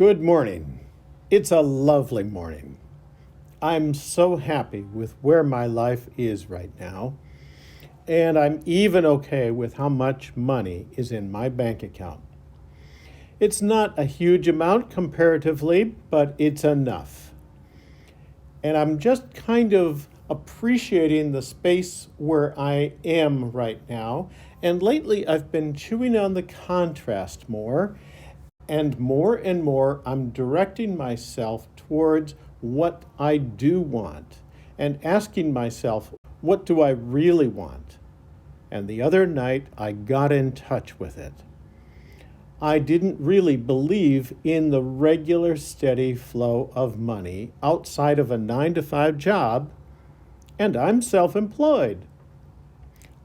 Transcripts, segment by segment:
Good morning. It's a lovely morning. I'm so happy with where my life is right now, and I'm even okay with how much money is in my bank account. It's not a huge amount comparatively, but it's enough. And I'm just kind of appreciating the space where I am right now. And lately, I've been chewing on the contrast more and more, I'm directing myself towards what I do want and asking myself, what do I really want? And the other night, I got in touch with it. I didn't really believe in the regular, steady flow of money outside of a 9-to-5 job, and I'm self-employed.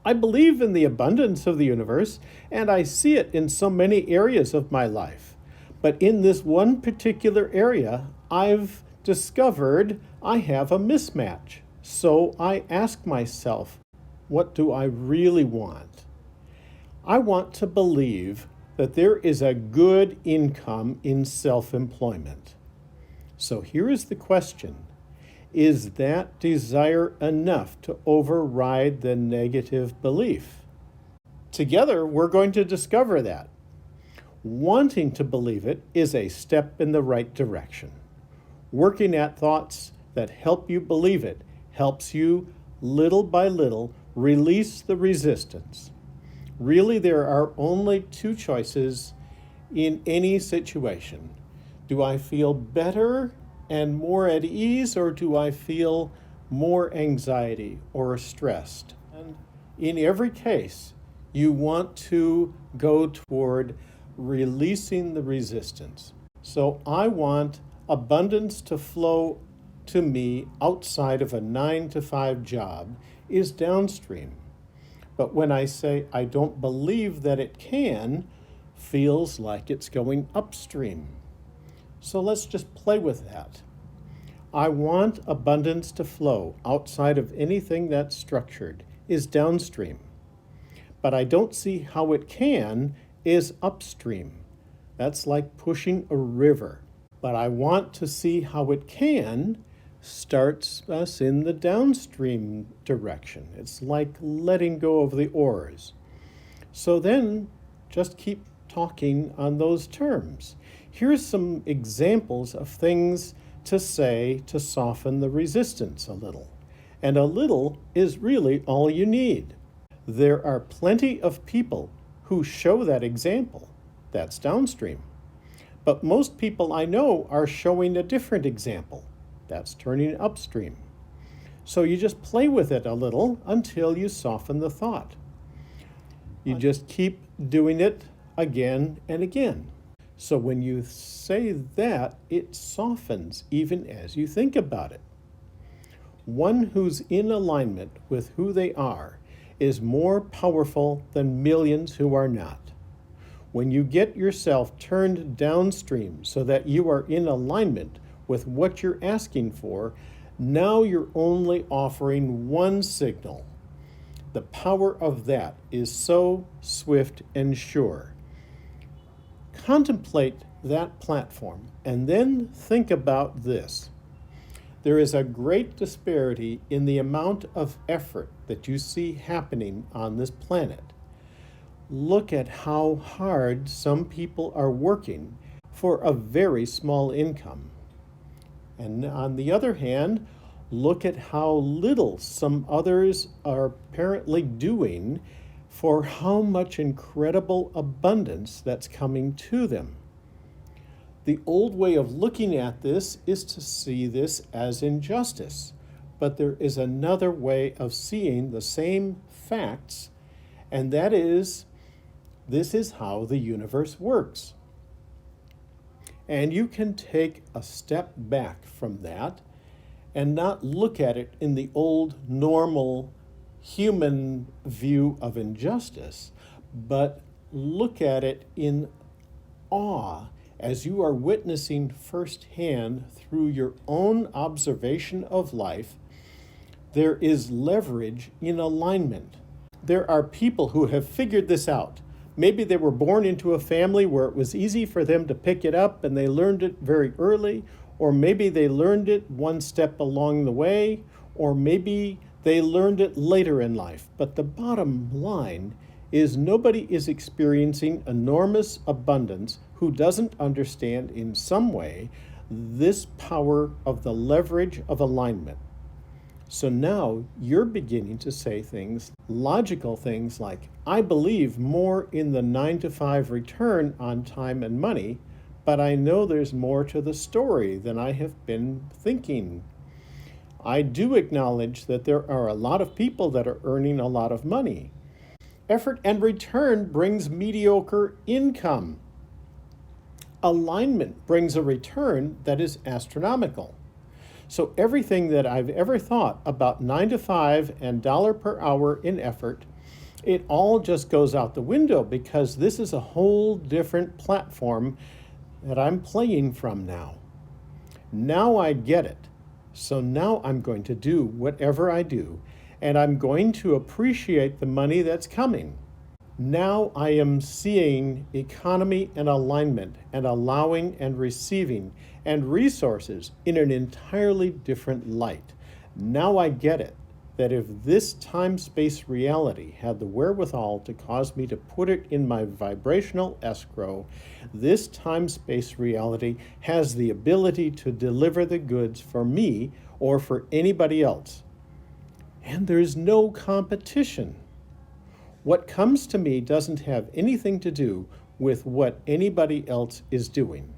I believe in the abundance of the universe, and I see it in so many areas of my life. But in this one particular area, I've discovered I have a mismatch. So I ask myself, what do I really want? I want to believe that there is a good income in self-employment. So here is the question. Is that desire enough to override the negative belief? Together, we're going to discover that. Wanting to believe it is a step in the right direction. Working at thoughts that help you believe it helps you, little by little, release the resistance. Really, there are only two choices in any situation. Do I feel better and more at ease, or do I feel more anxiety or stressed? And in every case, you want to go toward releasing the resistance. So I want abundance to flow to me outside of a 9-to-5 job is downstream. But when I say I don't believe that it can, feels like it's going upstream. So let's just play with that. I want abundance to flow outside of anything that's structured is downstream. But I don't see how it can is upstream. That's like pushing a river. But I want to see how it can starts us in the downstream direction. It's like letting go of the oars. So then just keep talking on those terms. Here's some examples of things to say to soften the resistance a little. And a little is really all you need. There are plenty of people who show that example. That's downstream. But most people I know are showing a different example. That's turning upstream. So you just play with it a little until you soften the thought. You just keep doing it again and again. So when you say that, it softens even as you think about it. One who's in alignment with who they are is more powerful than millions who are not. When you get yourself turned downstream so that you are in alignment with what you're asking for, now you're only offering one signal. The power of that is so swift and sure. Contemplate that platform and then think about this. There is a great disparity in the amount of effort that you see happening on this planet. Look at how hard some people are working for a very small income. And on the other hand, look at how little some others are apparently doing for how much incredible abundance that's coming to them. The old way of looking at this is to see this as injustice, but there is another way of seeing the same facts, and that is, this is how the universe works. And you can take a step back from that and not look at it in the old normal human view of injustice, but look at it in awe as you are witnessing firsthand through your own observation of life. There is leverage in alignment. There are people who have figured this out, Maybe they were born into a family where it was easy for them to pick it up and they learned it very early, or maybe they learned it one step along the way, or maybe they learned it later in life. But the bottom line is nobody is experiencing enormous abundance who doesn't understand in some way this power of the leverage of alignment. So now you're beginning to say things, logical things like, I believe more in the 9 to 5 return on time and money, but I know there's more to the story than I have been thinking. I do acknowledge that there are a lot of people that are earning a lot of money. Effort and return brings mediocre income. Alignment brings a return that is astronomical. So everything that I've ever thought about 9 to 5 and dollar per hour in effort, it all just goes out the window because this is a whole different platform that I'm playing from now. Now I get it. So now I'm going to do whatever I do, and I'm going to appreciate the money that's coming. Now I am seeing economy and alignment and allowing and receiving and resources in an entirely different light. Now I get it, that if this time-space reality had the wherewithal to cause me to put it in my vibrational escrow, this time-space reality has the ability to deliver the goods for me or for anybody else. And there's no competition. What comes to me doesn't have anything to do with what anybody else is doing.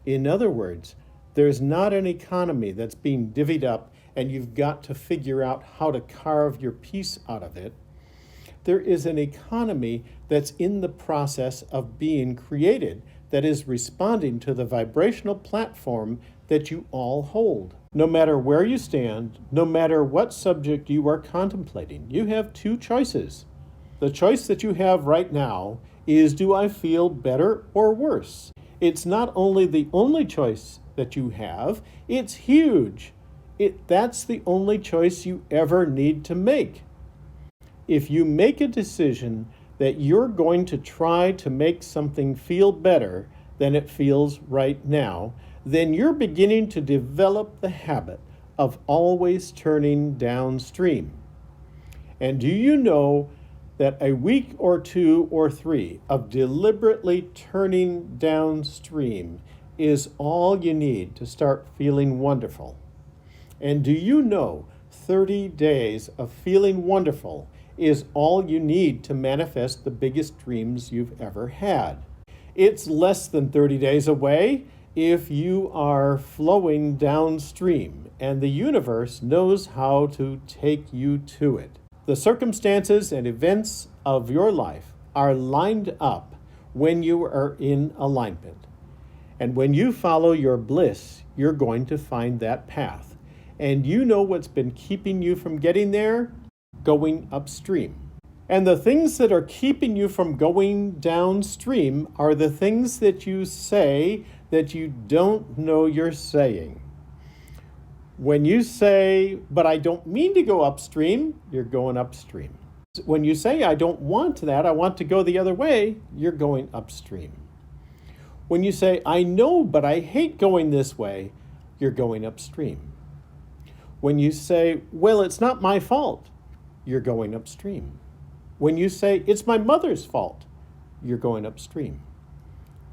In other words, there's not an economy that's being divvied up and you've got to figure out how to carve your piece out of it. There is an economy that's in the process of being created that is responding to the vibrational platform that you all hold. No matter where you stand, no matter what subject you are contemplating, you have two choices. The choice that you have right now is, do I feel better or worse? It's not only the only choice that you have, it's huge. That's the only choice you ever need to make. If you make a decision that you're going to try to make something feel better than it feels right now, then you're beginning to develop the habit of always turning downstream. And do you know that a week or 2 or 3 of deliberately turning downstream is all you need to start feeling wonderful? And do you know 30 days of feeling wonderful is all you need to manifest the biggest dreams you've ever had? It's less than 30 days away if you are flowing downstream, and the universe knows how to take you to it. The circumstances and events of your life are lined up when you are in alignment. And when you follow your bliss, you're going to find that path. And you know what's been keeping you from getting there? Going upstream. And the things that are keeping you from going downstream are the things that you say that you don't know you're saying. When you say, but I don't mean to go upstream, you're going upstream. When you say, I don't want that, I want to go the other way, you're going upstream. When you say, I know, but I hate going this way, you're going upstream. When you say, well, it's not my fault, you're going upstream. When you say, it's my mother's fault, you're going upstream.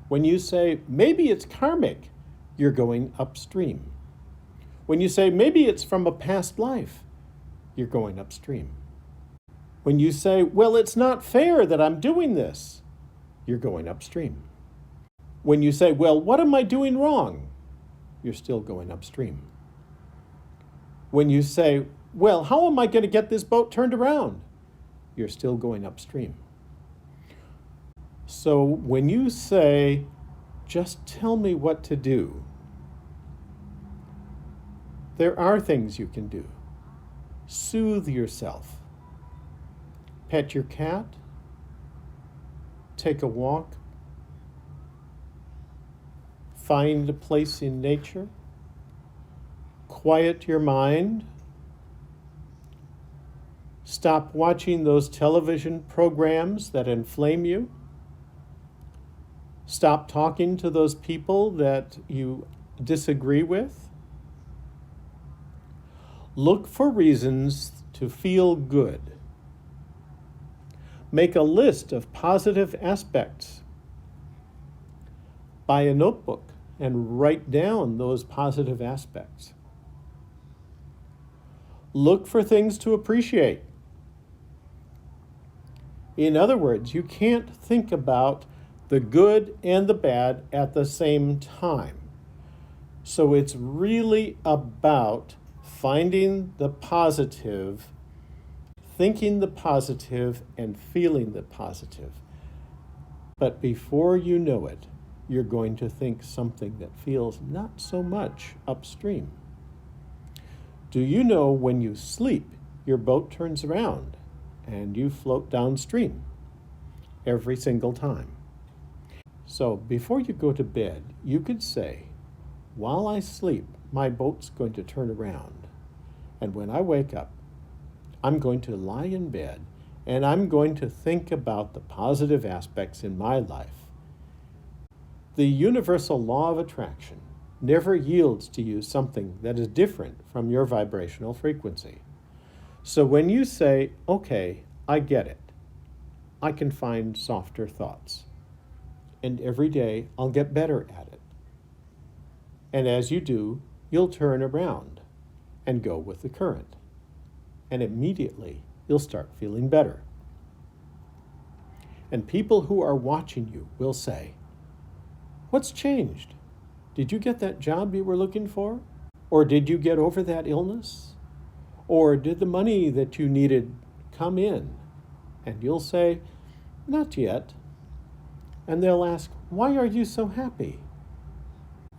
When you say, maybe it's karmic, you're going upstream. When you say, maybe it's from a past life, you're going upstream. When you say, well, it's not fair that I'm doing this, you're going upstream. When you say, well, what am I doing wrong, you're still going upstream. When you say, well, how am I going to get this boat turned around, you're still going upstream. So when you say, just tell me what to do, there are things you can do. Soothe yourself. Pet your cat. Take a walk. Find a place in nature. Quiet your mind. Stop watching those television programs that inflame you. Stop talking to those people that you disagree with. Look for reasons to feel good. Make a list of positive aspects. Buy a notebook and write down those positive aspects. Look for things to appreciate. In other words, you can't think about the good and the bad at the same time. So it's really about finding the positive, thinking the positive, and feeling the positive. But before you know it, you're going to think something that feels not so much upstream. Do you know when you sleep, your boat turns around and you float downstream every single time? So before you go to bed, you could say, while I sleep, my boat's going to turn around. And when I wake up, I'm going to lie in bed and I'm going to think about the positive aspects in my life. The universal law of attraction never yields to you something that is different from your vibrational frequency. So when you say, okay, I get it, I can find softer thoughts. And every day I'll get better at it. And as you do, you'll turn around and go with the current. And immediately you'll start feeling better. And people who are watching you will say, what's changed? Did you get that job you were looking for? Or did you get over that illness? Or did the money that you needed come in? And you'll say, not yet. And they'll ask, why are you so happy?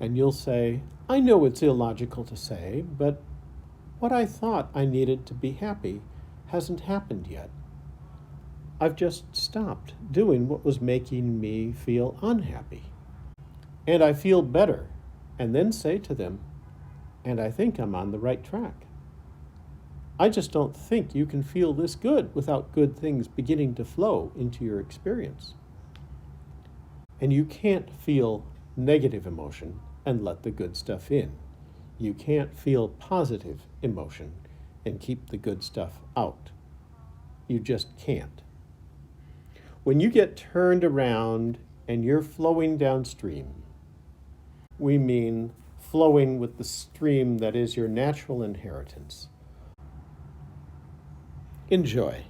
And you'll say, I know it's illogical to say, but what I thought I needed to be happy hasn't happened yet. I've just stopped doing what was making me feel unhappy. And I feel better. And then say to them, and I think I'm on the right track. I just don't think you can feel this good without good things beginning to flow into your experience. And you can't feel negative emotion and let the good stuff in. You can't feel positive emotion and keep the good stuff out. You just can't. When you get turned around and you're flowing downstream, we mean flowing with the stream that is your natural inheritance. Enjoy.